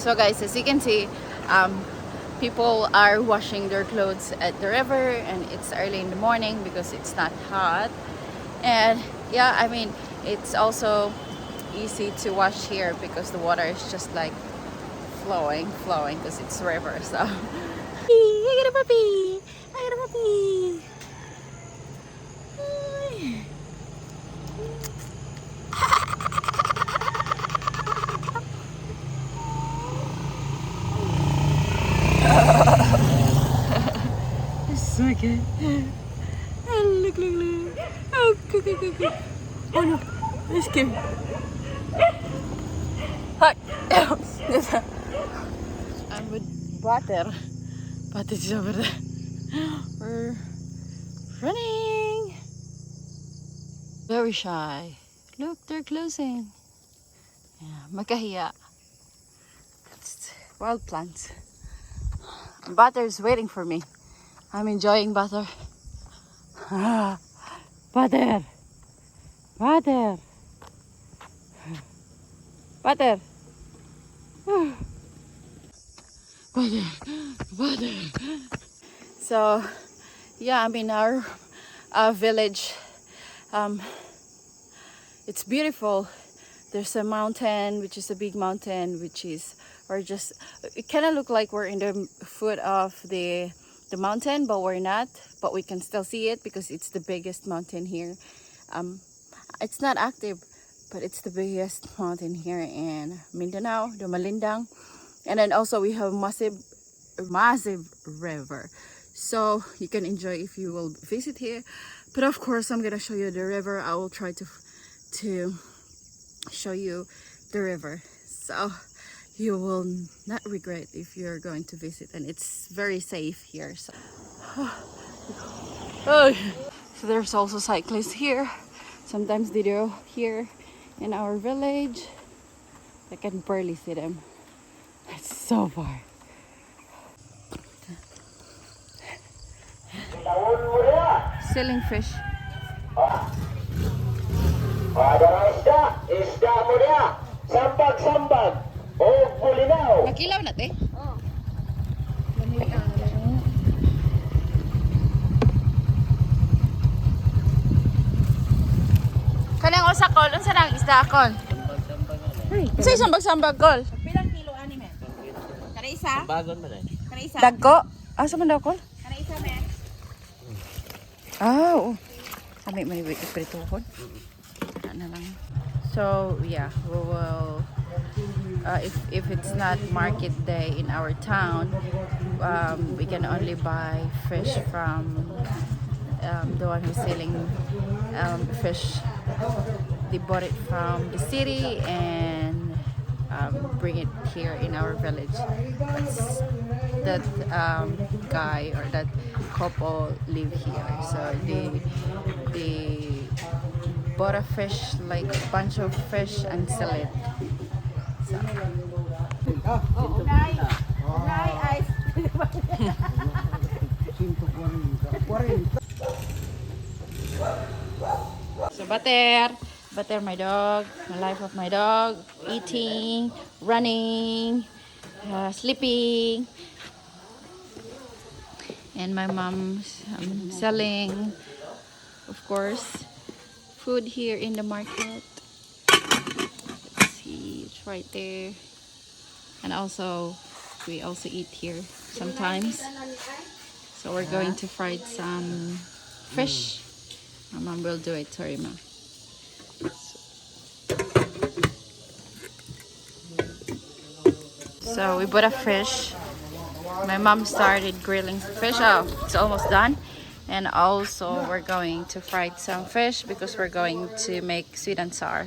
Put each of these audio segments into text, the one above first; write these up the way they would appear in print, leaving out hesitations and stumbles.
So guys, as you can see, people are washing their clothes at the river, and it's early in the morning because it's not hot. And yeah, I mean, it's also easy to wash here because the water is just like flowing because it's river. So I got a puppy, I got a puppy. It's so good. Oh, look. Oh, go. Oh no, it's cute. Hi. I'm with Butter. Butter is over there. We're running. Very shy. Look, they're closing. Yeah, makahiya. It's wild plants. Butter is waiting for me. I'm enjoying Butter. Butter. Butter. Butter. Butter. So, yeah, I'm in our village. It's beautiful. There's a mountain, which is a big mountain, which is, or just, it kind of look like we're in the foot of the mountain, but we're not. But we can still see it because it's the biggest mountain here. It's not active, but it's the biggest mountain here in Mindanao, the Malindang. And then also we have massive river, so you can enjoy if you will visit here. But of course, I'm gonna show you the river. I will try to show you the river, so you will not regret if you're going to visit, and it's very safe here. So oh. So there's also cyclists here. Sometimes they do here in our village. I can barely see them. It's so far. Selling fish. Isda mo niya. Sambag. O bulinaw. Makilaw na, te? Oo. Kanang usa kol, unsa nang isda kol? Sa sambag kol. Pilang kilo ani men? Kana isa? Bagon man eh. Kana isa? Dagko. Asa man daw kol? Kana isa men? Ah, oo. Kami man iprituhon. Na lang. So yeah, we will if it's not market day in our town, we can only buy fish from the one who's selling fish. They bought it from the city and bring it here in our village. That guy or that couple live here, so they bought a fish, like a bunch of fish, and sell it. So. Oh, dai ice. So Butter, my dog, my life of my dog, eating, running, sleeping, and my mom's selling, of course, food here in the market. Let's see, it's right there. And also, we also eat here sometimes. So we're going to fry some fish. My mom will do it, sorry mom. So we bought a fish. My mom started grilling fish. Oh, it's almost done. And also we're going to fry some fish because we're going to make sweet and sour.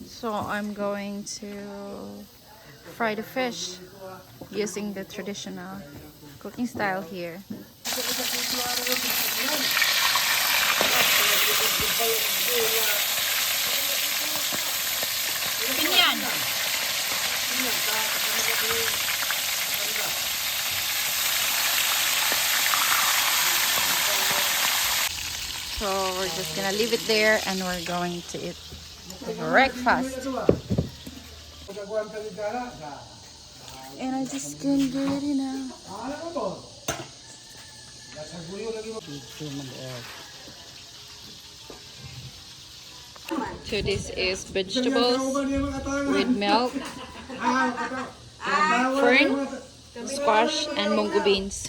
So I'm going to fry the fish using the traditional cooking style here. Pinyan. So we're just gonna leave it there and we're going to eat breakfast. And I just can't get it enough. So this is vegetables with milk, fern, squash, and mungo beans.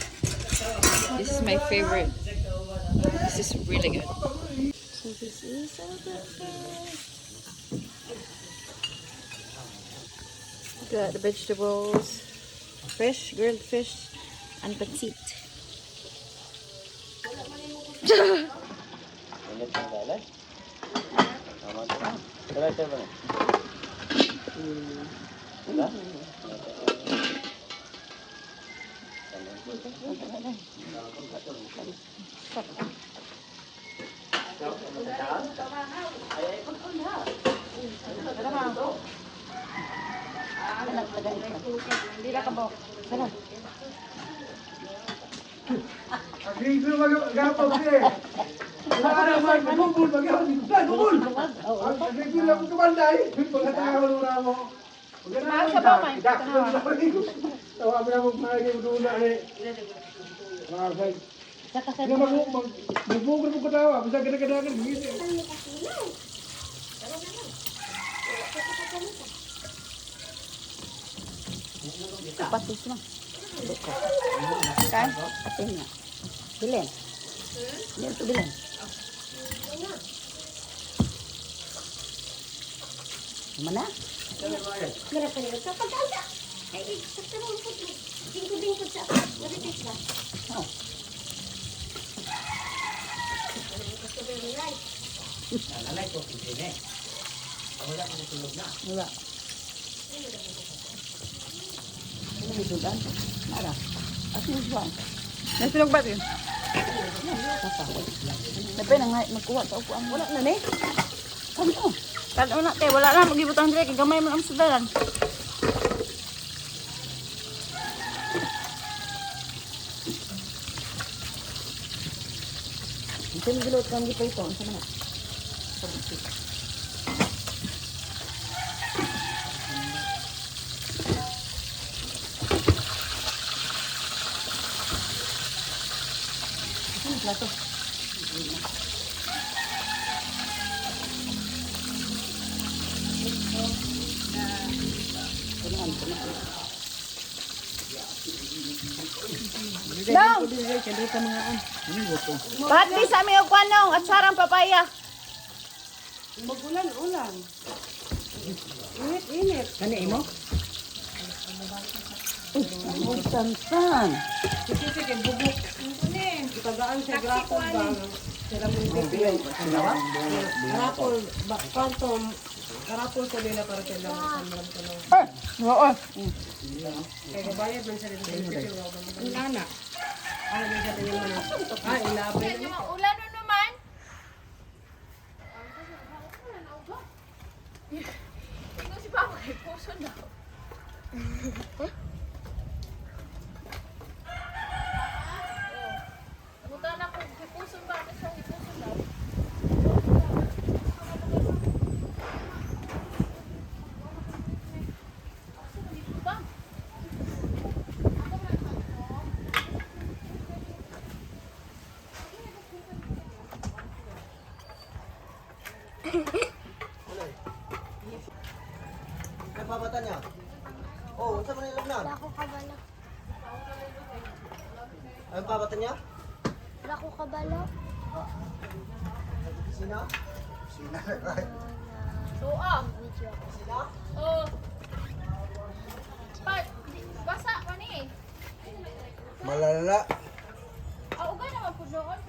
This is my favorite. This is really good. So this is our breakfast. Got the vegetables, fish, grilled fish, and petite. Patis lang. Kan? Atin nga. Bilin. Dito bilin. Mana? Mira pa nila. Kapag anda. Ay, sa tarong po. Dingko-dingko sa maritis ba? Oh. Wala. Ano yung sudan? Nara. Asa yung sudan? Nasunog ba yun? Napay na nga magkuha sa upuan. Wala na ni. Ano? Kano na te, wala na mag-ibutang dire kay gamay man ang sudalan. Ito yung gilot kang gipay ito. Ano na? Plato. Dong! Pati sa aming ukwanong at sarang papaya. Magulan-ulan. Init-init. Kani mo? Tantan. Sige, bubuk. Itagaan sa grapol ba? Sila mo yung bibigay. Grapol. Karapol ko nila para kailan sa malam ko lang. Oo. Kaya bayad man sa dito. Ang anak. Ano din sa tingin mo na? Ilabay na. Ulan na naman. Tingnan si Papa kay puso na. Mutan ako kay puso ba? Sa puso daw. Ang babata niya? Oh, saan mo na ilog na? Wala ko kabalo. Ang babata niya? Wala ko kabalo. Sina? Sina, right? Oo. Sina? Oo. Basa pa ni. Malala. Ugay naman po doon.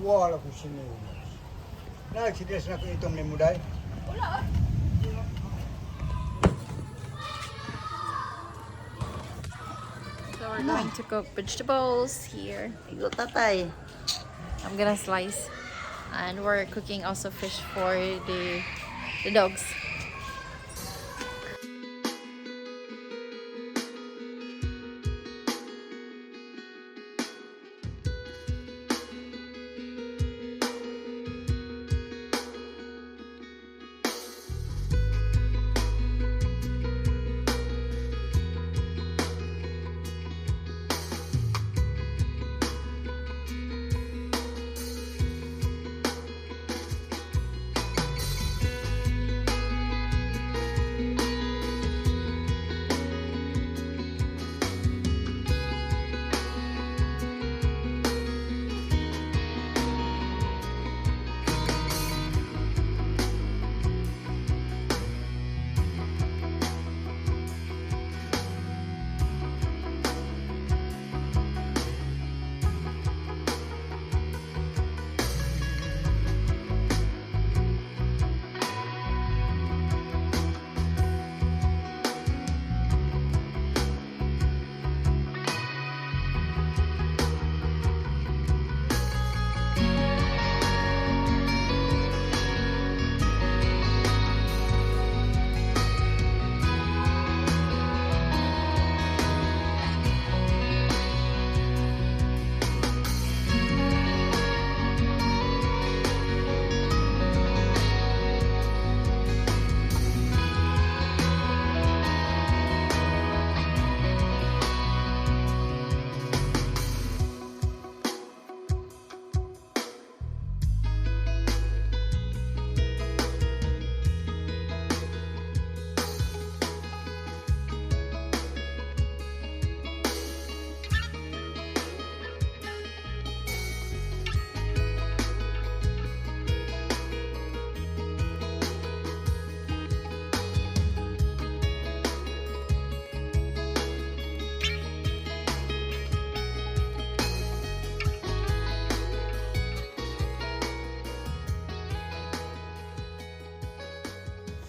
Wala ko sinulas. Nagsidas na ko itong ni Muday. So we're going to cook vegetables here. Igo tatay. I'm gonna slice, and we're cooking also fish for the dogs.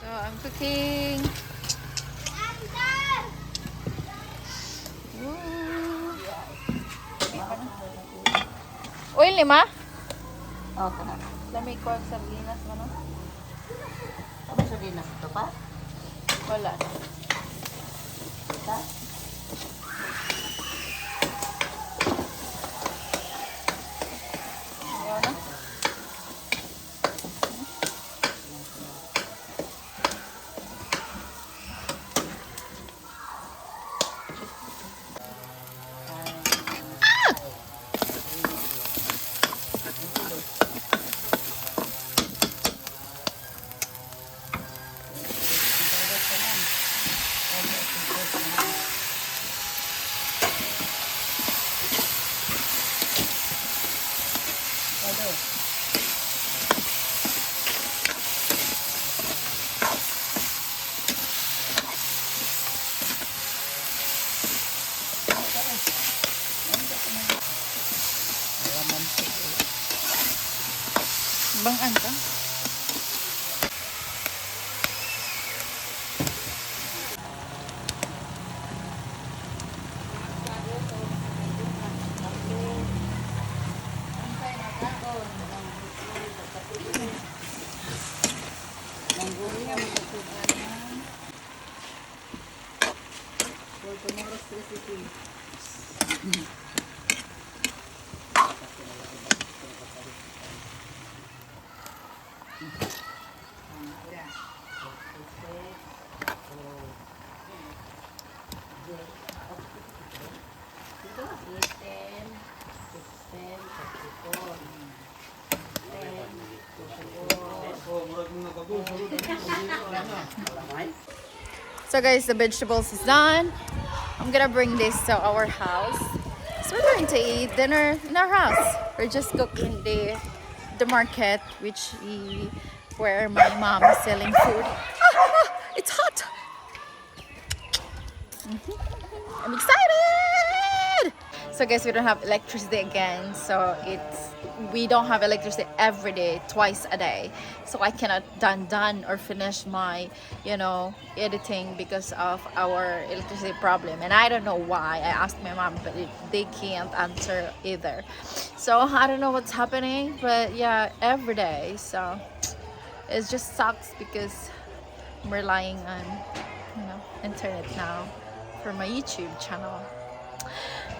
I'm cooking. Oil lima? Oh, kana. Lami ko ang sardinas mo, no? Ano sabihin na ito pa? Wala na. Ita? Ayaw na. Bangan ka? So guys, the vegetables is done. I'm gonna bring this to our house. So we're going to eat dinner in our house. We're just cooking the market, where my mom is selling food. It's hot. I'm excited. So guys, we don't have electricity again. So we don't have electricity every day, twice a day. So I cannot done or finish my, editing because of our electricity problem. And I don't know why. I asked my mom, but they can't answer either. So I don't know what's happening, but yeah, every day. So it just sucks because I'm relying on, internet now for my YouTube channel.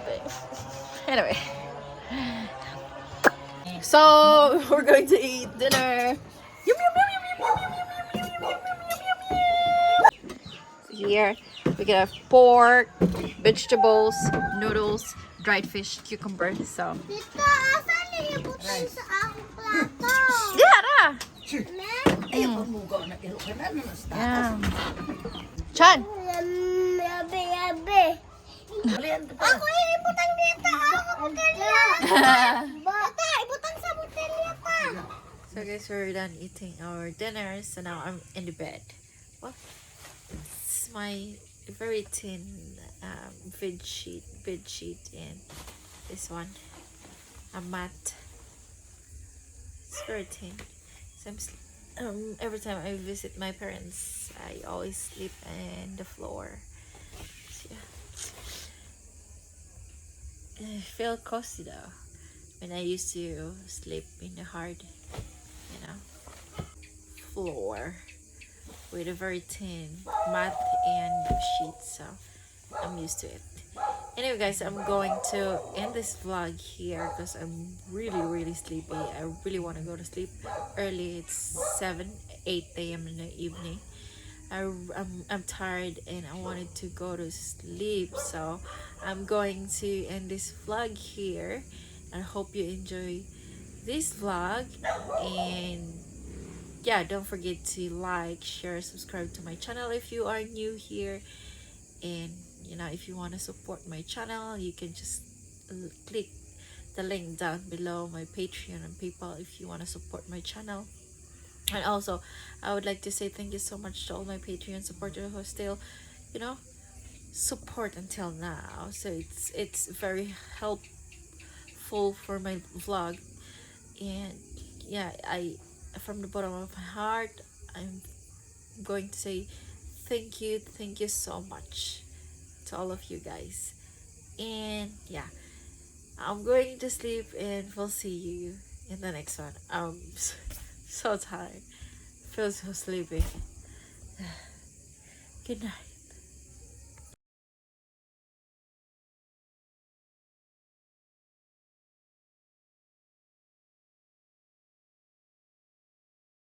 But anyway, so we're going to eat dinner. Yum, yum, yum, yum, yum, yum, yum, yum, yum, yum, yum, yum. Here we have pork, vegetables, noodles, dried fish, cucumber. So Tita, asan nilibutan sa akong plato? yeah, yeah. Chan. Yabe, yabe. Ako yung ibutang dito. Ako botelya. Bata, ibutang sa botelya pa. So guys, we're done eating our dinner. So now I'm in the bed. Well, it's my very thin bed sheet, and this one a mat. It's very thin. So every time I visit my parents, I always sleep on the floor. So, yeah. I feel cozy though when I used to sleep in the hard, floor with a very thin mat and sheets. So I'm used to it. Anyway guys, I'm going to end this vlog here because I'm really sleepy. I really want to go to sleep early. It's 8 a.m. in the evening. I'm tired and I wanted to go to sleep, so I'm going to end this vlog here. I hope you enjoy this vlog, and yeah, don't forget to like, share, subscribe to my channel if you are new here. And if you want to support my channel, you can just click the link down below, my Patreon and PayPal, if you want to support my channel. And also, I would like to say thank you so much to all my Patreon supporters who still, support until now. So it's very helpful for my vlog. And yeah, from the bottom of my heart, I'm going to say thank you so much to all of you guys. And yeah, I'm going to sleep, and we'll see you in the next one. I'm so tired, feel so sleepy. Good night.